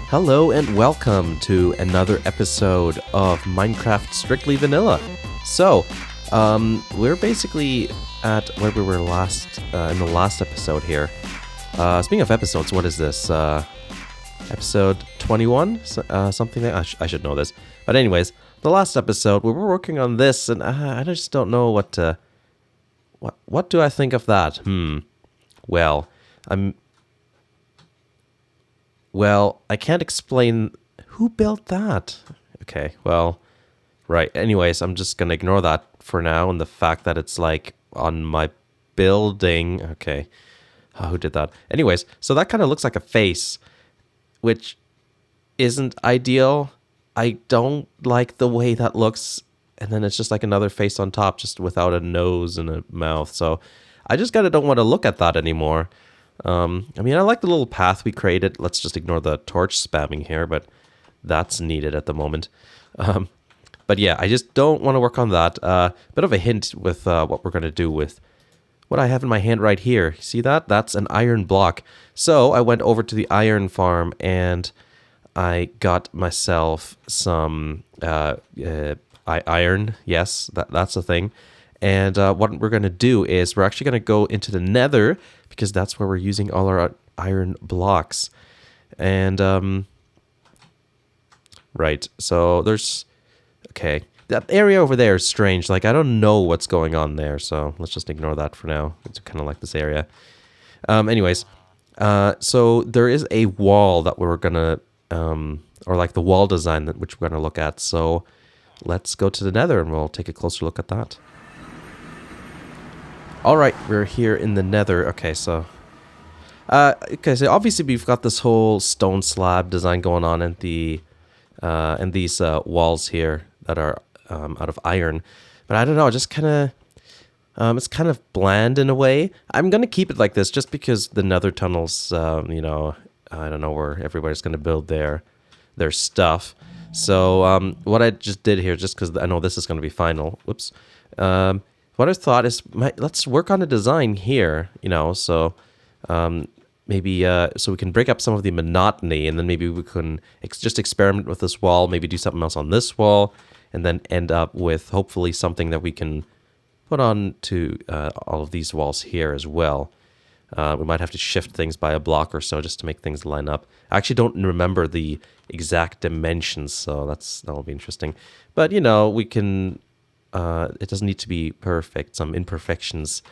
Hello and welcome to another episode of Minecraft Strictly Vanilla. So, we're basically at where we were last in the last episode here. Speaking of episodes, what is this? Episode 21? Something that I should know this. But anyways, the last episode we were working on this, and I just don't know what to. What do I think of that? Well, I can't explain who built that. Okay, well, right. Anyways, I'm just going to ignore that for now and the fact that it's like on my building. Okay, who did that? Anyways, so that kind of looks like a face, which isn't ideal. I don't like the way that looks. And then it's just like another face on top, just without a nose and a mouth. So I just kind of don't want to look at that anymore. I mean, I like the little path we created. Let's just ignore the torch spamming here, but that's needed at the moment. But yeah, I just don't want to work on that. Bit of a hint with what we're going to do with what I have in my hand right here. See that? That's an iron block. So I went over to the iron farm and I got myself some iron. Yes, that's a thing. And what we're going to do is we're actually going to go into the Nether because that's where we're using all our iron blocks. And, right, so okay. That area over there is strange. Like, I don't know what's going on there, so let's just ignore that for now. It's kind of like this area. Anyways, so there is a wall that we're going to, or like the wall design which we're going to look at. So let's go to the Nether and we'll take a closer look at that. All right, we're here in the Nether. Okay, so obviously we've got this whole stone slab design going on in the and these walls here that are out of iron. But I don't know, just kind of it's kind of bland in a way. I'm gonna keep it like this just because the Nether tunnels, you know, I don't know where everybody's gonna build their stuff. So what I just did here, just because I know this is gonna be final. Whoops. What I thought is, let's work on a design here, you know, so maybe so we can break up some of the monotony, and then maybe we can just experiment with this wall, maybe do something else on this wall, and then end up with hopefully something that we can put on to all of these walls here as well. We might have to shift things by a block or so just to make things line up. I actually don't remember the exact dimensions, so that'll be interesting. But, you know, we can... it doesn't need to be perfect. Some imperfections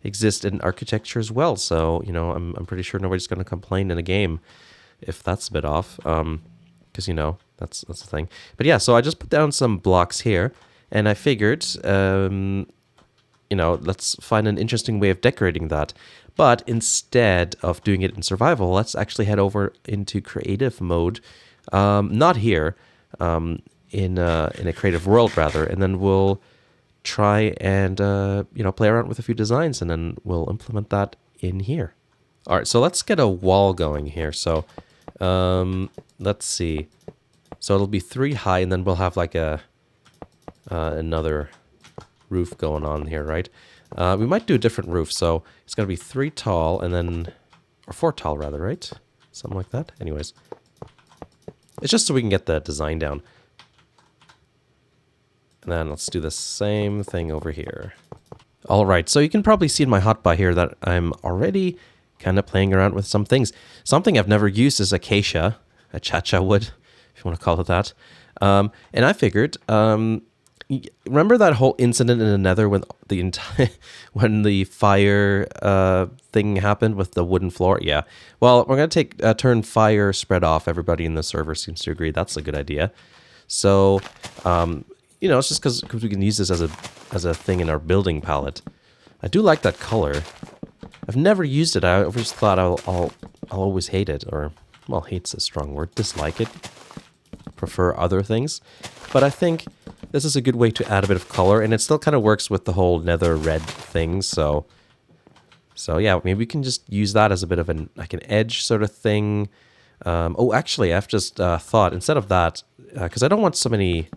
exist in architecture as well. So, you know, I'm pretty sure nobody's going to complain in a game if that's a bit off. Because, you know, that's the thing. But yeah, so I just put down some blocks here. And I figured, you know, let's find an interesting way of decorating that. But instead of doing it in survival, let's actually head over into creative mode. Not here. In a creative world rather, and then we'll try and you know, play around with a few designs, and then we'll implement that in here. All right, so let's get a wall going here. So let's see. So it'll be 3 high, and then we'll have like a another roof going on here, right? We might do a different roof, so it's gonna be 3 tall, and then or 4 tall rather, right? Something like that. Anyways, it's just so we can get the design down. And then let's do the same thing over here. All right, so you can probably see in my hotbar here that I'm already kind of playing around with some things. Something I've never used is acacia wood, if you want to call it that. And I figured, remember that whole incident in the Nether when when the fire thing happened with the wooden floor? Yeah. Well, we're gonna take turn fire spread off. Everybody in the server seems to agree that's a good idea. So. You know, it's just because we can use this as a thing in our building palette. I do like that color. I've never used it. I always thought I'll always hate it, or well, hate's a strong word. Dislike it. Prefer other things, but I think this is a good way to add a bit of color, and it still kind of works with the whole Nether red thing. So yeah, maybe we can just use that as a bit of an edge sort of thing. Oh, actually, I've just thought instead of that, because I don't want so many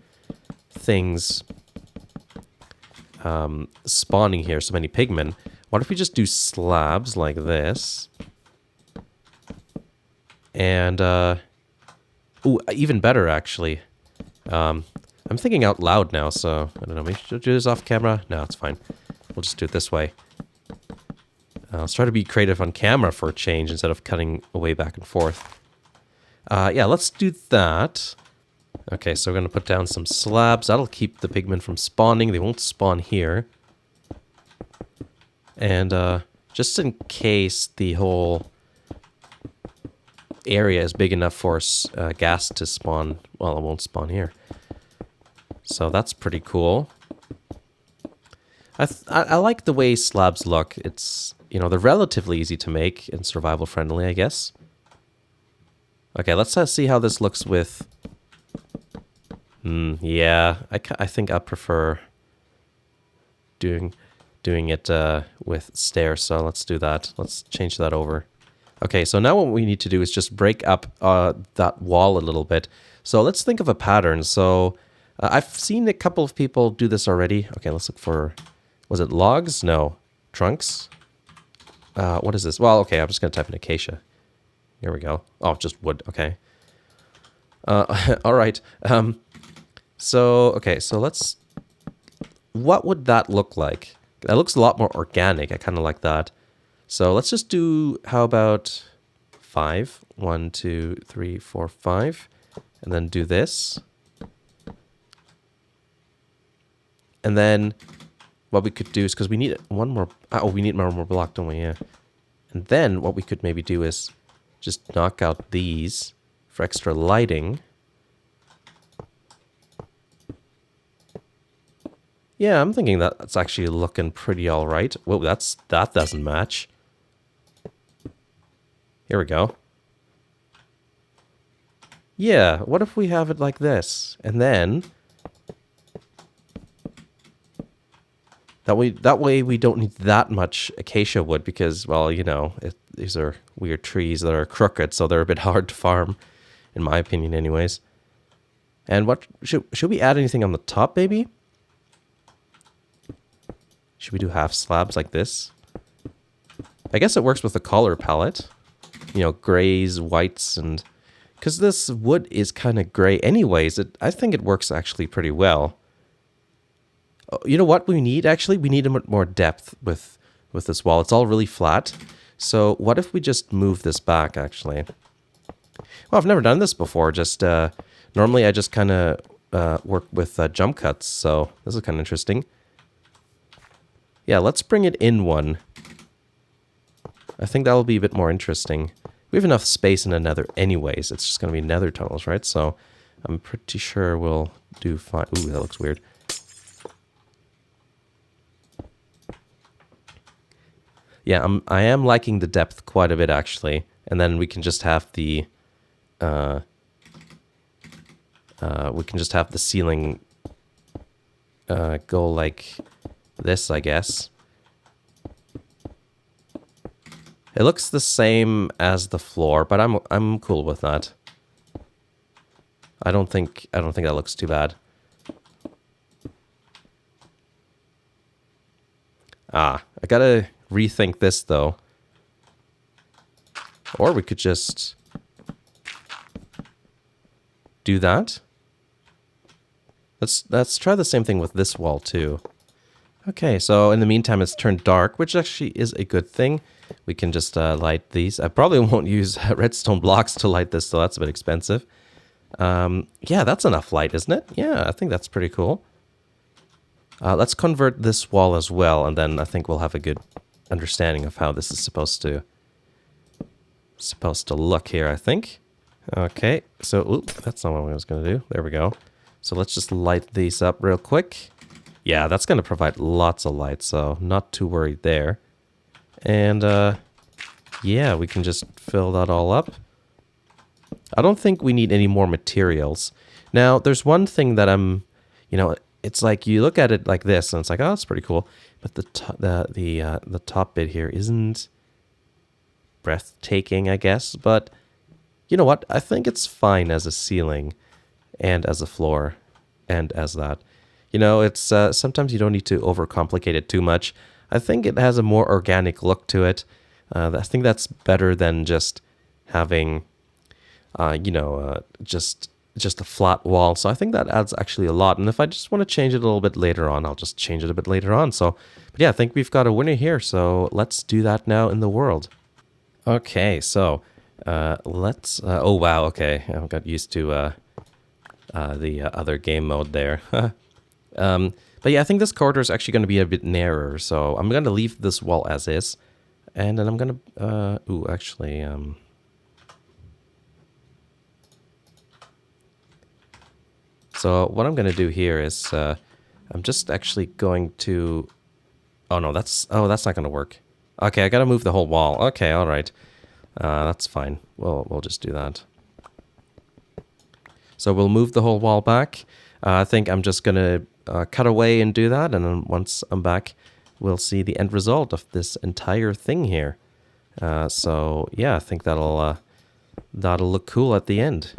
things spawning here, so many pigmen. What if we just do slabs like this? And Ooh, even better, actually. I'm thinking out loud now, so I don't know. Maybe should do this off camera? No, it's fine. We'll just do it this way. Let's try to be creative on camera for a change instead of cutting away back and forth. Yeah, let's do that. Okay, so we're going to put down some slabs. That'll keep the pigmen from spawning. They won't spawn here. And just in case the whole area is big enough for gas to spawn, well, it won't spawn here. So that's pretty cool. I like the way slabs look. It's, you know, they're relatively easy to make and survival friendly, I guess. Okay, let's see how this looks with... yeah, I think I prefer doing it with stairs, so let's do that. Let's change that over. Okay, so now what we need to do is just break up that wall a little bit. So let's think of a pattern. So I've seen a couple of people do this already. Okay, let's look for... Was it logs? No. Trunks? What is this? Well, okay, I'm just going to type in acacia. Here we go. Oh, just wood. Okay. All right. Okay, so let's... What would that look like? That looks a lot more organic. I kind of like that. So let's just do... How about 5? 1, 2, 3, 4, 5. And then do this. And then... What we could do is, because we need one more... Oh, we need one more block, don't we? Yeah. And then what we could maybe do is just knock out these for extra lighting. Yeah, I'm thinking that's actually looking pretty all right. Whoa, that doesn't match. Here we go. Yeah, what if we have it like this? And then... That way we don't need that much acacia wood because, well, you know, these are weird trees that are crooked, so they're a bit hard to farm, in my opinion anyways. And what should we add anything on the top, maybe? Should we do half slabs like this? I guess it works with the color palette. You know, grays, whites, and... Because this wood is kind of gray anyways, I think it works actually pretty well. You know what we need, actually? We need a bit more depth with this wall. It's all really flat. So what if we just move this back, actually? Well, I've never done this before. Just normally I just kind of work with jump cuts. So this is kind of interesting. Yeah, let's bring it in one. I think that'll be a bit more interesting. We have enough space in the nether anyways. It's just going to be nether tunnels, right? So I'm pretty sure we'll do fine. Ooh, that looks weird. Yeah, I am liking the depth quite a bit, actually. And then we can just have the... ceiling go like this, I guess. It looks the same as the floor, but I'm cool with that. I don't think that looks too bad. I gotta rethink this though. Or we could just do that. Let's try the same thing with this wall too. Okay, so in the meantime it's turned dark, which actually is a good thing. We can just light these. I probably won't use redstone blocks to light this, so that's a bit expensive. Yeah, that's enough light, isn't it? Yeah, I think that's pretty cool. Let's convert this wall as well, and then I think we'll have a good understanding of how this is supposed to look here, I think. Okay, so oop, that's not what I was going to do. There we go. So let's just light these up real quick. Yeah, that's going to provide lots of light, so not too worried there. And yeah, we can just fill that all up. I don't think we need any more materials. Now, there's one thing that you know, it's like you look at it like this, and it's like, oh, that's pretty cool. But the top bit here isn't breathtaking, I guess. But you know what? I think it's fine as a ceiling, and as a floor, and as that. You know, it's sometimes you don't need to overcomplicate it too much. I think it has a more organic look to it. I think that's better than just having just a flat wall. So I think that adds actually a lot. And if I just want to change it a little bit later on, I'll just change it a bit later on. So, but yeah, I think we've got a winner here. So let's do that now in the world. Okay, so let's. Oh wow, okay, I got used to the other game mode there. But yeah, I think this corridor is actually going to be a bit narrower. So I'm going to leave this wall as is, and then I'm going to. Ooh, actually. So what I'm going to do here is I'm just actually going to. Oh no, that's not going to work. Okay, I got to move the whole wall. Okay, all right. That's fine. We'll just do that. So we'll move the whole wall back. I think I'm just going to cut away and do that. And then once I'm back, we'll see the end result of this entire thing here. So yeah, I think that'll look cool at the end.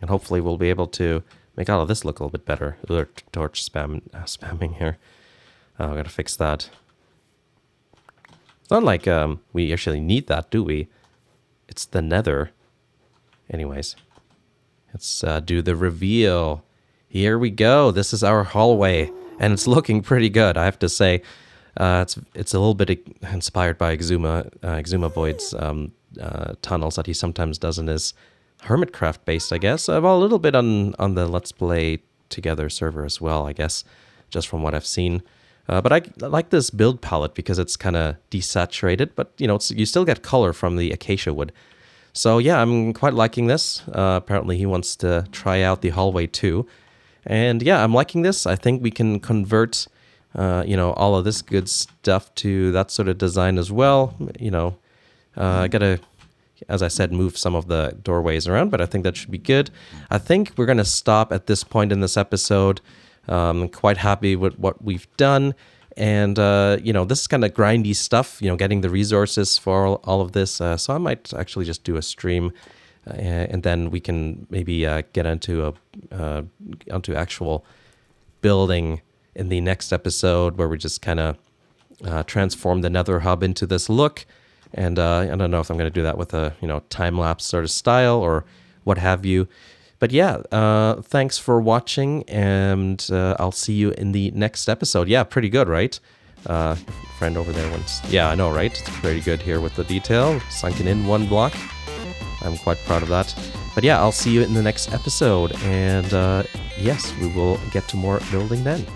And hopefully we'll be able to make all of this look a little bit better. Torch spamming here. I gotta fix that. It's not like we actually need that, do we? It's the Nether. Anyways, let's do the reveal. Here we go. This is our hallway, and it's looking pretty good, I have to say. It's a little bit inspired by Exuma Void's tunnels that he sometimes does in his Hermitcraft base, I guess. Well, a little bit on the Let's Play Together server as well, I guess, just from what I've seen. But I like this build palette because it's kind of desaturated, but you still get color from the acacia wood. So yeah, I'm quite liking this. Apparently he wants to try out the hallway too. And yeah, I'm liking this. I think we can convert, all of this good stuff to that sort of design as well. I gotta, as I said, move some of the doorways around, but I think that should be good. I think we're going to stop at this point in this episode. I'm quite happy with what we've done. And, this is kind of grindy stuff, getting the resources for all of this. So I might actually just do a stream and then we can maybe get onto actual building in the next episode where we just kind of transform the Nether hub into this look. And I don't know if I'm going to do that with a, time-lapse sort of style or what have you. But yeah, thanks for watching, and I'll see you in the next episode. Yeah, pretty good, right? Friend over there wants... Yeah, I know, right? It's pretty good here with the detail. Sunken in one block. I'm quite proud of that. But yeah, I'll see you in the next episode, and yes, we will get to more building then.